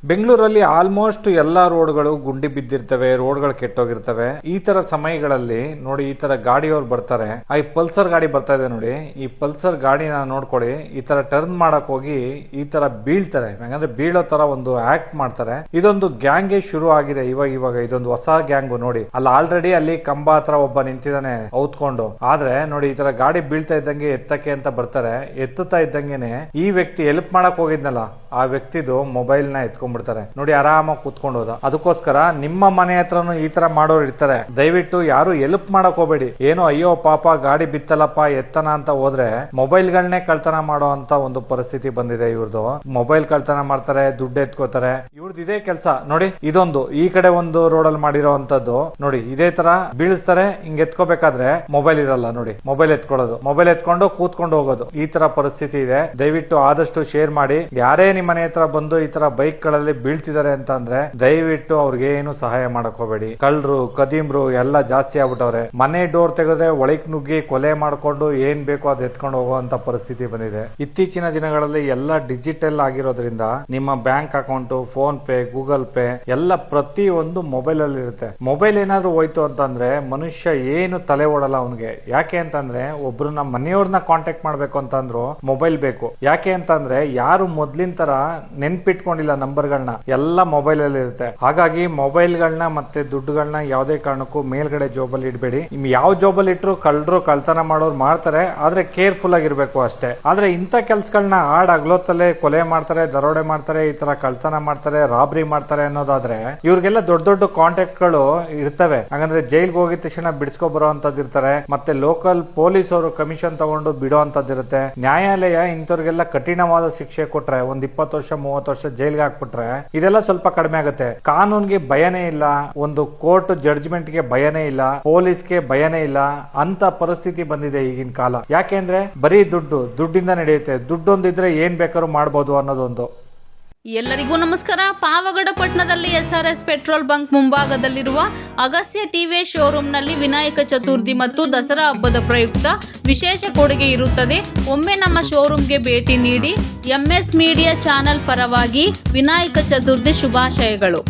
ಬೆಂಗಳೂರಲ್ಲಿ ಆಲ್ಮೋಸ್ಟ್ ಎಲ್ಲಾ ರೋಡ್ಗಳು ಗುಂಡಿ ಬಿದ್ದಿರ್ತವೆ, ರೋಡ್ಗಳು ಕೆಟ್ಟೋಗಿರ್ತವೆ. ಈ ತರ ಸಮಯಗಳಲ್ಲಿ ನೋಡಿ ಈ ತರ ಗಾಡಿಯವ್ರು ಬರ್ತಾರೆ. ಈ ಪಲ್ಸರ್ ಗಾಡಿ ಬರ್ತಾ ಇದೆ ನೋಡಿ, ಈ ಪಲ್ಸರ್ ಗಾಡಿನ ನೋಡ್ಕೊಳ್ಳಿ. ಈ ತರ ಟರ್ನ್ ಮಾಡಕ್ ಹೋಗಿ ಈ ತರ ಬೀಳ್ತಾರೆ, ಯಾಕಂದ್ರೆ ಬೀಳೋ ತರ ಒಂದು ಆಕ್ಟ್ ಮಾಡ್ತಾರೆ. ಇದೊಂದು ಗ್ಯಾಂಗ್ ಶುರು ಆಗಿದೆ ಇವಾಗ ಇದೊಂದು ಹೊಸ ಗ್ಯಾಂಗ್ ನೋಡಿ. ಅಲ್ಲಿ ಆಲ್ರೆಡಿ ಅಲ್ಲಿ ಕಂಬ ಹತ್ರ ಒಬ್ಬ ನಿಂತಿದ್ದಾನೆ ಔತ್ಕೊಂಡು. ಆದ್ರೆ ನೋಡಿ ಈ ತರ ಗಾಡಿ ಬೀಳ್ತಾ ಇದ್ದಂಗೆ ಎತ್ತಕ್ಕೆ ಅಂತ ಬರ್ತಾರೆ. ಎತ್ತುತ್ತಾ ಇದ್ದಂಗೆನೆ ಈ ವ್ಯಕ್ತಿ ಹೆಲ್ಪ್ ಮಾಡಕ್ ಹೋಗಿದ್ನಲ್ಲ, ಆ ವ್ಯಕ್ತಿದು ಮೊಬೈಲ್ ನ ಎತ್ಕೊಂಡ್ಬಿಡ್ತಾರೆ ನೋಡಿ. ಆರಾಮಾಗಿ ಕೂತ್ಕೊಂಡು ಹೋದ. ಅದಕ್ಕೋಸ್ಕರ ನಿಮ್ಮ ಮನೆ ಹತ್ರನು ಈ ತರ ಮಾಡೋರು ಇರ್ತಾರೆ. ದಯವಿಟ್ಟು ಯಾರು ಹೆಲ್ಪ್ ಮಾಡಕ್ ಹೋಗ್ಬೇಡಿ. ಏನೋ ಅಯ್ಯೋ ಪಾಪ ಗಾಡಿ ಬಿತ್ತಲ್ಲಪ್ಪ ಎತ್ತನ ಅಂತ ಹೋದ್ರೆ ಮೊಬೈಲ್ ಗಳನ್ನೇ ಕಳ್ತನ ಮಾಡೋ ಅಂತ ಒಂದು ಪರಿಸ್ಥಿತಿ ಬಂದಿದೆ ಇವ್ರದ್ದು. ಮೊಬೈಲ್ ಕಳ್ತನ ಮಾಡ್ತಾರೆ, ದುಡ್ಡು ಎತ್ಕೋತಾರೆ. ಇವ್ರದ್ದು ಇದೇ ಕೆಲಸ ನೋಡಿ. ಇದೊಂದು ಈ ಕಡೆ ಒಂದು ರೋಡ್ ಅಲ್ಲಿ ಮಾಡಿರೋ ಅಂತದ್ದು ನೋಡಿ. ಇದೇ ತರ ಬೀಳಿಸ್ತಾರೆ. ಹಿಂಗ್ ಎತ್ಕೋಬೇಕಾದ್ರೆ ಮೊಬೈಲ್ ಇರಲ್ಲ ನೋಡಿ, ಮೊಬೈಲ್ ಎತ್ಕೊಳ್ಳೋದು, ಮೊಬೈಲ್ ಎತ್ಕೊಂಡು ಕೂತ್ಕೊಂಡು ಹೋಗೋದು. ಈ ತರ ಪರಿಸ್ಥಿತಿ ಇದೆ. ದಯವಿಟ್ಟು ಆದಷ್ಟು ಶೇರ್ ಮಾಡಿ. ಯಾರೇ ನಿಮ್ಮ ಮನೆ ಹತ್ರ ಬಂದು ಈ ತರ ಬೈಕ್ ಗಳಲ್ಲಿ ಬೀಳ್ತಿದ್ದಾರೆ ಅಂತ ಅಂದ್ರೆ ದಯವಿಟ್ಟು ಅವ್ರಿಗೆ ಏನು ಸಹಾಯ ಮಾಡಕ್ ಹೋಗಬೇಡಿ. ಕಳ್ಳರು ಕದೀಮ್ರು ಎಲ್ಲ ಜಾಸ್ತಿ ಆಗ್ಬಿಟ್ಟವ್ರೆ. ಮನೆ ಡೋರ್ ತೆಗೆದ್ರೆ ಒಳಗ್ ನುಗ್ಗಿ ಕೊಲೆ ಮಾಡ್ಕೊಂಡು ಏನ್ ಬೇಕೋ ಅದು ಎತ್ಕೊಂಡು ಹೋಗುವಂತ ಪರಿಸ್ಥಿತಿ ಬಂದಿದೆ. ಇತ್ತೀಚಿನ ದಿನಗಳಲ್ಲಿ ಎಲ್ಲ ಡಿಜಿಟಲ್ ಆಗಿರೋದ್ರಿಂದ ನಿಮ್ಮ bank account, phone pay, Google pay ಎಲ್ಲ ಪ್ರತಿ ಒಂದು ಮೊಬೈಲ್ ಅಲ್ಲಿ ಇರುತ್ತೆ. ಮೊಬೈಲ್ ಏನಾದ್ರು ಹೋಯ್ತು ಅಂತಂದ್ರೆ ಮನುಷ್ಯ ಏನು ತಲೆ ಓಡಲ್ಲ ಅವನಿಗೆ. ಯಾಕೆ ಅಂತಂದ್ರೆ ಒಬ್ರು ನಮ್ಮ ಮನೆಯವ್ರನ್ನ ಕಾಂಟ್ಯಾಕ್ಟ್ ಮಾಡ್ಬೇಕು ಅಂತಂದ್ರು ಮೊಬೈಲ್ ಬೇಕು. ಯಾಕೆ ಅಂತಂದ್ರೆ ಯಾರು ಮೊದ್ಲಿನ ತರ ನೆನ್ಪಿಟ್ಕೊಂಡಿಲ್ಲ ನಂಬರ್ಗಳನ್ನ, ಎಲ್ಲ ಮೊಬೈಲ್ ಅಲ್ಲಿ ಇರುತ್ತೆ. ಹಾಗಾಗಿ ಮೊಬೈಲ್ ಗಳನ್ನ ಮತ್ತೆ ದುಡ್ಡುಗಳನ್ನ ಯಾವುದೇ ಕಾರಣಕ್ಕೂ ಮೇಲ್ಗಡೆ ಜೋಬಲ್ಲಿ ಇಡಬೇಡಿ. ಯಾವ ಜೋಬಲ್ಲಿ ಇಟ್ರು ಕಳ್ಳರು ಕಳ್ತನ ಮಾಡೋರು ಮಾಡ್ತಾರೆ, ಆದ್ರೆ ಕೇರ್ಫುಲ್ ಆಗಿರ್ಬೇಕು ಅಷ್ಟೇ. ಆದ್ರೆ ಇಂಥ ಕೆಲ್ಸಗಳನ್ನ ಆಗ್ಲೋತ್ತಲ್ಲೇ ಕೊಲೆ ಮಾಡ್ತಾರೆ, ದರೋಡೆ ಮಾಡ್ತಾರೆ, ಈ ತರ ಕಳ್ತನ ಮಾಡ್ತಾರೆ, ರಾಬ್ರಿ ಮಾಡ್ತಾರೆ ಅನ್ನೋದಾದ್ರೆ ಇವ್ರಿಗೆಲ್ಲ ದೊಡ್ಡ ದೊಡ್ಡ ಕಾಂಟ್ಯಾಕ್ಟ್ ಗಳು ಇರ್ತವೆ. ಹಾಗಂದ್ರೆ ಜೈಲ್ಗೆ ಹೋಗಿದ ತಕ್ಷಣ ಬಿಡಿಸ್ಕೊ ಬರೋ ಅಂತದ್ ಇರ್ತಾರೆ. ಮತ್ತೆ ಲೋಕಲ್ ಪೊಲೀಸ್ ಅವರು ಕಮಿಷನ್ ತಗೊಂಡು ಬಿಡೋ ಅಂತದಿರುತ್ತೆ. ನ್ಯಾಯಾಲಯ ಇಂಥವ್ರಿಗೆಲ್ಲ ಕಠಿಣವಾದ ಶಿಕ್ಷೆ ಕೊಟ್ರೆ, ಒಂದ್ 20 ವರ್ಷ 30 ವರ್ಷ ಜೈಲ್ಗೆ ಹಾಕ್ಬಿಟ್ರೆ ಇದೆಲ್ಲ ಸ್ವಲ್ಪ ಕಡಿಮೆ ಆಗುತ್ತೆ. ಕಾನೂನ್ಗೆ ಭಯನೇ ಇಲ್ಲ, ಒಂದು ಕೋರ್ಟ್ ಜಡ್ಜ್ಮೆಂಟ್ ಗೆ ಭಯನೇ ಇಲ್ಲ, ಪೊಲೀಸ್ಗೆ ಭಯನೇ ಇಲ್ಲ ಅಂತ ಪರಿಸ್ಥಿತಿ ಬಂದಿದೆ ಈಗಿನ ಕಾಲ. ಯಾಕೆಂದ್ರೆ ಬರೀ ದುಡ್ಡಿಂದ ನಡೆಯುತ್ತೆ. ದುಡ್ಡೊಂದಿದ್ರೆ ಏನ್ ಬೇಕಾದ್ರೂ ಮಾಡಬಹುದು ಅನ್ನೋದೊಂದು. ಎಲ್ಲರಿಗೂ ನಮಸ್ಕಾರ. ಪಾವಗಡ ಪಟ್ಟಣದಲ್ಲಿ SRS ಪೆಟ್ರೋಲ್ ಬಂಕ್ ಮುಂಭಾಗದಲ್ಲಿರುವ ಅಗಸ್ತ್ಯ ಟಿವಿಎಸ್ ಶೋರೂಮ್ನಲ್ಲಿ ವಿನಾಯಕ ಚತುರ್ಥಿ ಮತ್ತು ದಸರಾ ಹಬ್ಬದ ಪ್ರಯುಕ್ತ ವಿಶೇಷ ಕೊಡುಗೆ ಇರುತ್ತದೆ. ಒಮ್ಮೆ ನಮ್ಮ ಶೋರೂಮ್ಗೆ ಭೇಟಿ ನೀಡಿ. MS ಮೀಡಿಯಾ ಚಾನೆಲ್ ಪರವಾಗಿ ವಿನಾಯಕ ಚತುರ್ಥಿ ಶುಭಾಶಯಗಳು.